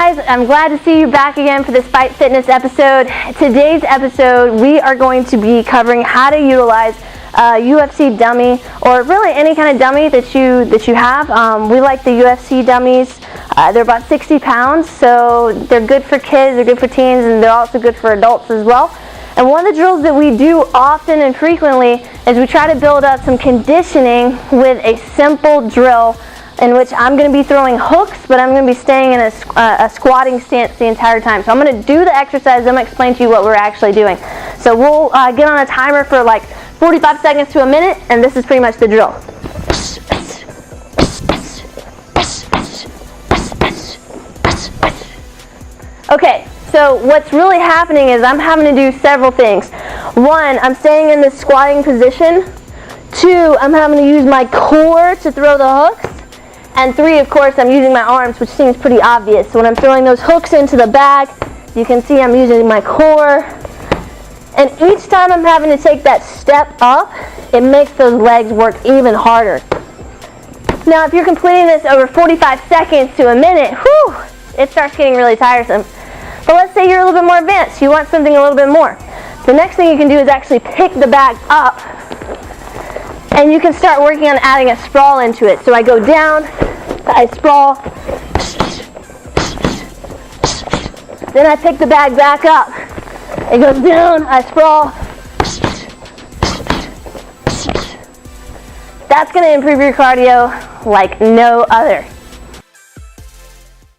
guys, I'm glad to see you back again for this Fight Fitness episode. Today's episode, we are going to be covering how to utilize a UFC dummy, or really any kind of dummy that you have. We like the UFC dummies. They're about 60 pounds, so they're good for kids, they're good for teens, and they're also good for adults as well. And one of the drills that we do often and frequently is we try to build up some conditioning with a simple drill in which I'm going to be throwing hooks, but I'm going to be staying in a squatting stance the entire time. So I'm going to do the exercise, I'm going to explain to you what we're actually doing. So we'll get on a timer for like 45 seconds to a minute, and this is pretty much the drill. Okay, so what's really happening is I'm having to do several things. One, I'm staying in this squatting position. Two, I'm having to use my core to throw the hooks. And three, of course, I'm using my arms, which seems pretty obvious. So when I'm throwing those hooks into the bag, you can see I'm using my core. And each time I'm having to take that step up, it makes those legs work even harder. Now, if you're completing this over 45 seconds to a minute, whew, it starts getting really tiresome. But let's say you're a little bit more advanced. You want something a little bit more. The next thing you can do is actually pick the bag up, and you can start working on adding a sprawl into it. So I go down, I sprawl, then I pick the bag back up. It goes down, I sprawl. That's going to improve your cardio like no other.